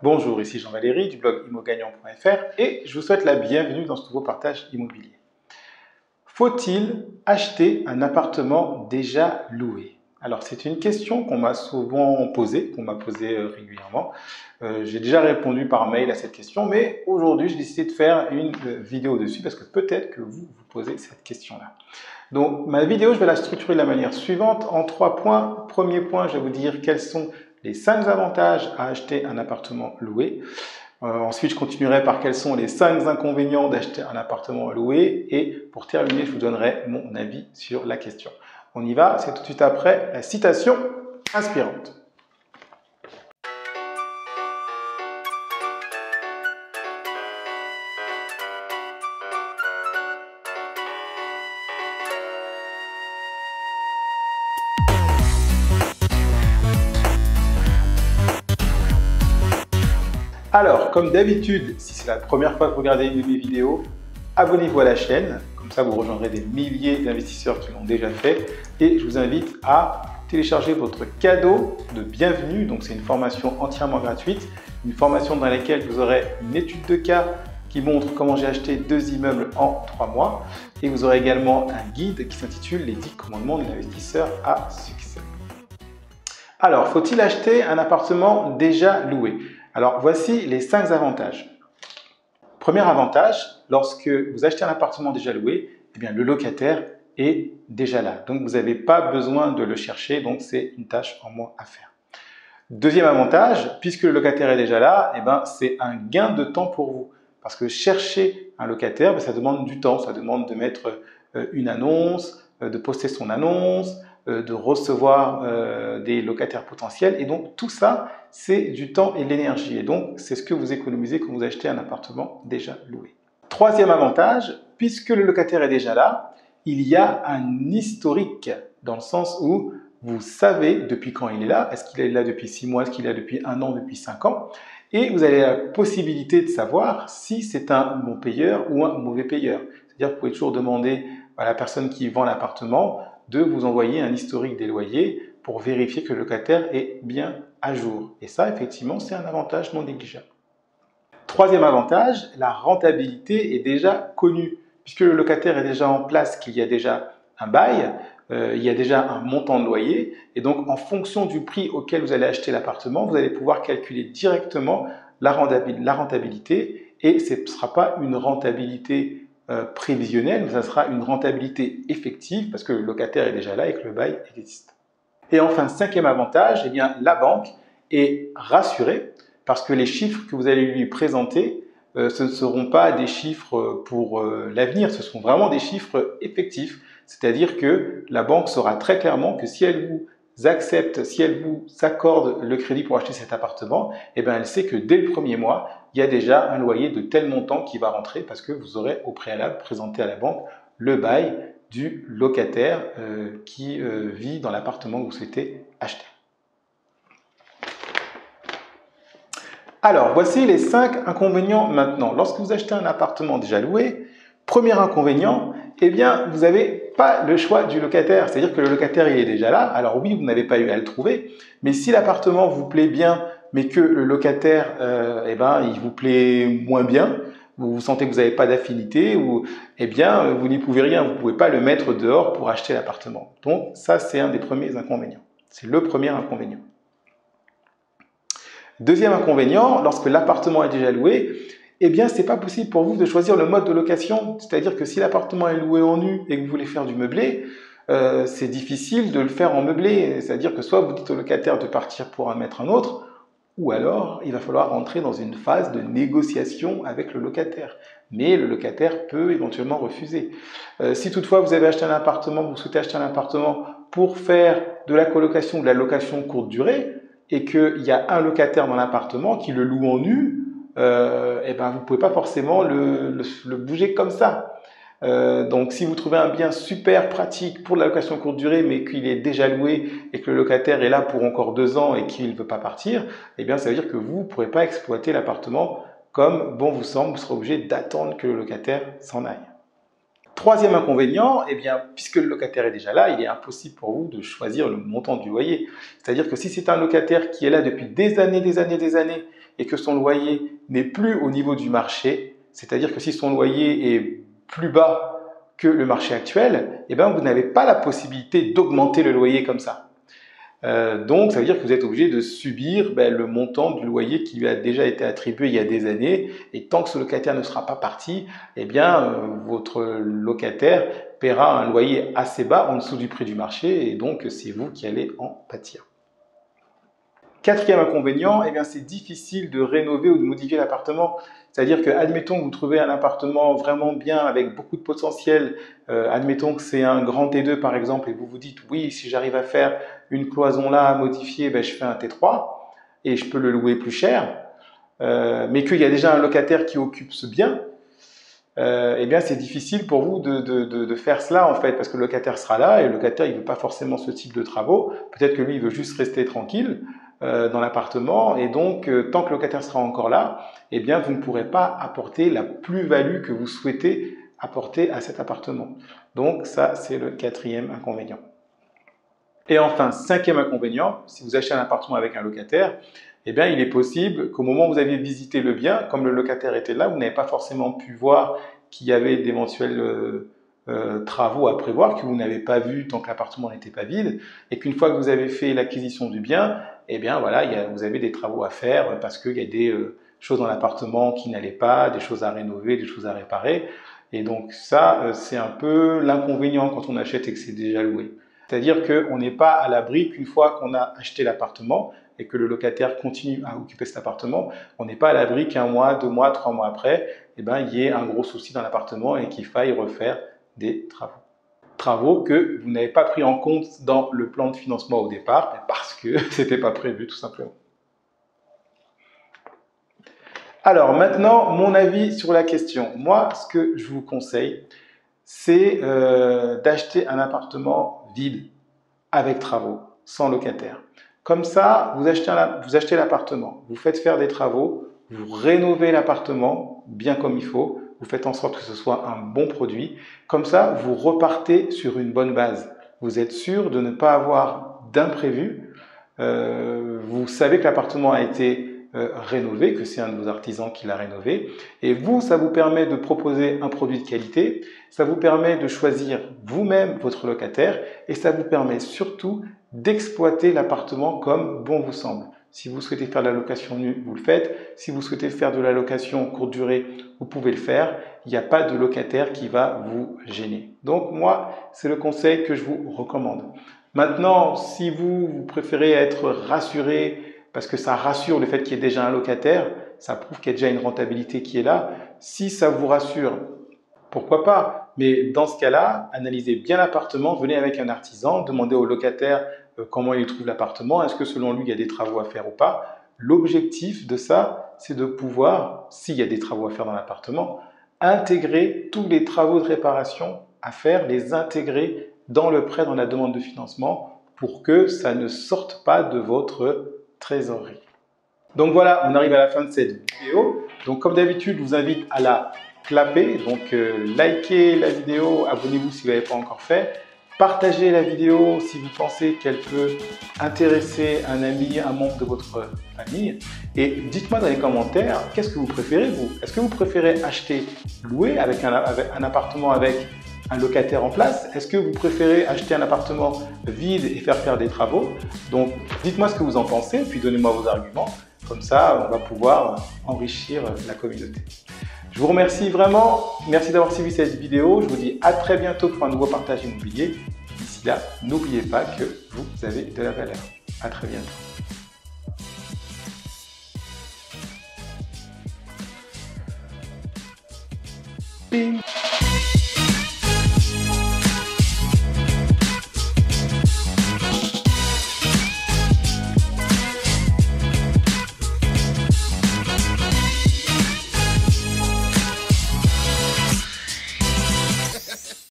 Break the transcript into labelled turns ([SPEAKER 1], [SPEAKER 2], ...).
[SPEAKER 1] Bonjour, ici Jean-Valéry du blog immogagnant.fr et je vous souhaite la bienvenue dans ce nouveau partage immobilier. Faut-il acheter un appartement déjà loué? Alors c'est une question qu'on m'a souvent posée, régulièrement. J'ai déjà répondu par mail à cette question, mais aujourd'hui j'ai décidé de faire une vidéo dessus parce que peut-être que vous vous posez cette question-là. Donc ma vidéo, je vais la structurer de la manière suivante en 3 points. Premier point, je vais vous dire quels sont les 5 avantages à acheter un appartement loué. Ensuite, je continuerai par quels sont les 5 inconvénients d'acheter un appartement loué. Et pour terminer, je vous donnerai mon avis sur la question. On y va, c'est tout de suite après la citation inspirante. Alors, comme d'habitude, si c'est la première fois que vous regardez une de mes vidéos, abonnez-vous à la chaîne, comme ça vous rejoindrez des milliers d'investisseurs qui l'ont déjà fait. Et je vous invite à télécharger votre cadeau de bienvenue. Donc c'est une formation entièrement gratuite, une formation dans laquelle vous aurez une étude de cas qui montre comment j'ai acheté 2 immeubles en 3 mois. Et vous aurez également un guide qui s'intitule « Les 10 commandements de l'investisseur à succès ». Alors, faut-il acheter un appartement déjà loué? Alors, voici les 5 avantages. Premier avantage, lorsque vous achetez un appartement déjà loué, eh bien, le locataire est déjà là. Donc, vous n'avez pas besoin de le chercher, donc c'est une tâche en moins à faire. Deuxième avantage, puisque le locataire est déjà là, eh bien, c'est un gain de temps pour vous. Parce que chercher un locataire, ça demande du temps, ça demande de mettre une annonce, de poster son annonce, de recevoir des locataires potentiels. Et donc, tout ça, c'est du temps et de l'énergie. Et donc, c'est ce que vous économisez quand vous achetez un appartement déjà loué. Troisième avantage, puisque le locataire est déjà là, il y a un historique dans le sens où vous savez depuis quand il est là. Est-ce qu'il est là depuis 6 mois, est-ce qu'il est là depuis 1 an, depuis 5 ans? Et vous avez la possibilité de savoir si c'est un bon payeur ou un mauvais payeur. C'est-à-dire que vous pouvez toujours demander à la personne qui vend l'appartement de vous envoyer un historique des loyers pour vérifier que le locataire est bien à jour. Et ça, effectivement, c'est un avantage non négligeable. Troisième avantage, la rentabilité est déjà connue. Puisque le locataire est déjà en place, qu'il y a déjà un bail, il y a déjà un montant de loyer. Et donc, en fonction du prix auquel vous allez acheter l'appartement, vous allez pouvoir calculer directement la rentabilité. Et ce ne sera pas une rentabilité prévisionnelle, mais ça sera une rentabilité effective parce que le locataire est déjà là et que le bail existe. Et enfin, cinquième avantage, eh bien, la banque est rassurée parce que les chiffres que vous allez lui présenter, ce ne seront pas des chiffres pour l'avenir, ce seront vraiment des chiffres effectifs. C'est-à-dire que la banque saura très clairement que si elle vous accepte, si elle vous accorde le crédit pour acheter cet appartement, eh bien elle sait que dès le premier mois, il y a déjà un loyer de tel montant qui va rentrer parce que vous aurez au préalable présenté à la banque le bail du locataire qui vit dans l'appartement que vous souhaitez acheter. Alors, voici les 5 inconvénients maintenant. Lorsque vous achetez un appartement déjà loué, premier inconvénient, eh bien, vous n'avez pas le choix du locataire. C'est-à-dire que le locataire, il est déjà là. Alors oui, vous n'avez pas eu à le trouver, mais si l'appartement vous plaît bien, mais que le locataire, il vous plaît moins bien, vous sentez que vous n'avez pas d'affinité, ou eh bien, vous n'y pouvez rien, vous ne pouvez pas le mettre dehors pour acheter l'appartement. Donc, ça, c'est un des premiers inconvénients. C'est le premier inconvénient. Deuxième inconvénient, lorsque l'appartement est déjà loué, eh bien, ce n'est pas possible pour vous de choisir le mode de location. C'est-à-dire que si l'appartement est loué en nu et que vous voulez faire du meublé, c'est difficile de le faire en meublé. C'est-à-dire que soit vous dites au locataire de partir pour en mettre un autre, ou alors il va falloir rentrer dans une phase de négociation avec le locataire. Mais le locataire peut éventuellement refuser. Si toutefois vous avez acheté un appartement, vous souhaitez acheter un appartement pour faire de la colocation ou de la location courte durée, et qu'il y a un locataire dans l'appartement qui le loue en nu, vous ne pouvez pas forcément le bouger comme ça. Donc si vous trouvez un bien super pratique pour la location courte durée, mais qu'il est déjà loué et que le locataire est là pour encore 2 ans et qu'il ne veut pas partir, eh bien ça veut dire que vous ne pourrez pas exploiter l'appartement comme bon vous semble, vous serez obligé d'attendre que le locataire s'en aille. Troisième inconvénient, eh bien, puisque le locataire est déjà là, il est impossible pour vous de choisir le montant du loyer. C'est-à-dire que si c'est un locataire qui est là depuis des années et que son loyer n'est plus au niveau du marché, c'est-à-dire que si son loyer est plus bas que le marché actuel, eh bien, vous n'avez pas la possibilité d'augmenter le loyer comme ça. Donc, ça veut dire que vous êtes obligé de subir le montant du loyer qui lui a déjà été attribué il y a des années. Et tant que ce locataire ne sera pas parti, eh bien, votre locataire paiera un loyer assez bas en dessous du prix du marché. Et donc, c'est vous qui allez en pâtir. Quatrième inconvénient, eh bien, c'est difficile de rénover ou de modifier l'appartement. C'est-à-dire que, admettons que vous trouvez un appartement vraiment bien, avec beaucoup de potentiel, admettons que c'est un grand T2 par exemple, et vous vous dites, oui, si j'arrive à faire une cloison là à modifier, je fais un T3, et je peux le louer plus cher, mais qu'il y a déjà un locataire qui occupe ce bien, eh bien c'est difficile pour vous de faire cela en fait, parce que le locataire sera là, et le locataire il ne veut pas forcément ce type de travaux, peut-être que lui il veut juste rester tranquille dans l'appartement, et donc tant que le locataire sera encore là, eh bien vous ne pourrez pas apporter la plus-value que vous souhaitez apporter à cet appartement. Donc ça c'est le quatrième inconvénient. Et enfin, cinquième inconvénient, si vous achetez un appartement avec un locataire, eh bien, il est possible qu'au moment où vous aviez visité le bien, comme le locataire était là, vous n'avez pas forcément pu voir qu'il y avait d'éventuels travaux à prévoir, que vous n'avez pas vu tant que l'appartement n'était pas vide, et qu'une fois que vous avez fait l'acquisition du bien, eh bien voilà, vous avez des travaux à faire parce qu'il y a des choses dans l'appartement qui n'allaient pas, des choses à rénover, des choses à réparer. Et donc ça, c'est un peu l'inconvénient quand on achète et que c'est déjà loué. C'est-à-dire qu'on n'est pas à l'abri qu'une fois qu'on a acheté l'appartement et que le locataire continue à occuper cet appartement, on n'est pas à l'abri qu'un mois, 2 mois, 3 mois après, il y ait un gros souci dans l'appartement et qu'il faille refaire des travaux. Travaux que vous n'avez pas pris en compte dans le plan de financement au départ, parce que ce n'était pas prévu tout simplement. Alors maintenant, mon avis sur la question. Moi, ce que je vous conseille, c'est d'acheter un appartement vide, avec travaux, sans locataire. Comme ça, vous achetez l'appartement, vous faites faire des travaux, vous rénovez l'appartement bien comme il faut, vous faites en sorte que ce soit un bon produit. Comme ça, vous repartez sur une bonne base. Vous êtes sûr de ne pas avoir d'imprévu. Vous savez que l'appartement a été rénové, que c'est un de vos artisans qui l'a rénové. Et vous, ça vous permet de proposer un produit de qualité, ça vous permet de choisir vous-même votre locataire et ça vous permet surtout d'exploiter l'appartement comme bon vous semble. Si vous souhaitez faire de la location nue, vous le faites. Si vous souhaitez faire de la location courte durée, vous pouvez le faire. Il n'y a pas de locataire qui va vous gêner. Donc moi, c'est le conseil que je vous recommande. Maintenant, si vous préférez être rassuré, parce que ça rassure le fait qu'il y ait déjà un locataire, ça prouve qu'il y a déjà une rentabilité qui est là. Si ça vous rassure, pourquoi pas? Mais dans ce cas-là, analysez bien l'appartement, venez avec un artisan, demandez au locataire comment il trouve l'appartement, est-ce que selon lui il y a des travaux à faire ou pas. L'objectif de ça, c'est de pouvoir, s'il y a des travaux à faire dans l'appartement, intégrer tous les travaux de réparation à faire, les intégrer dans le prêt, dans la demande de financement, pour que ça ne sorte pas de votre trésorerie. Donc voilà, on arrive à la fin de cette vidéo. Donc comme d'habitude, je vous invite à la clapper, donc likez la vidéo, abonnez-vous si vous ne l'avez pas encore fait. Partagez la vidéo si vous pensez qu'elle peut intéresser un ami, un membre de votre famille. Et dites-moi dans les commentaires, qu'est-ce que vous préférez vous? Est-ce que vous préférez acheter, louer avec un appartement avec un locataire en place? Est-ce que vous préférez acheter un appartement vide et faire des travaux? Donc dites-moi ce que vous en pensez, puis donnez-moi vos arguments. Comme ça, on va pouvoir enrichir la communauté. Je vous remercie vraiment. Merci d'avoir suivi cette vidéo. Je vous dis à très bientôt pour un nouveau partage immobilier. D'ici là, n'oubliez pas que vous avez de la valeur. À très bientôt. Bing.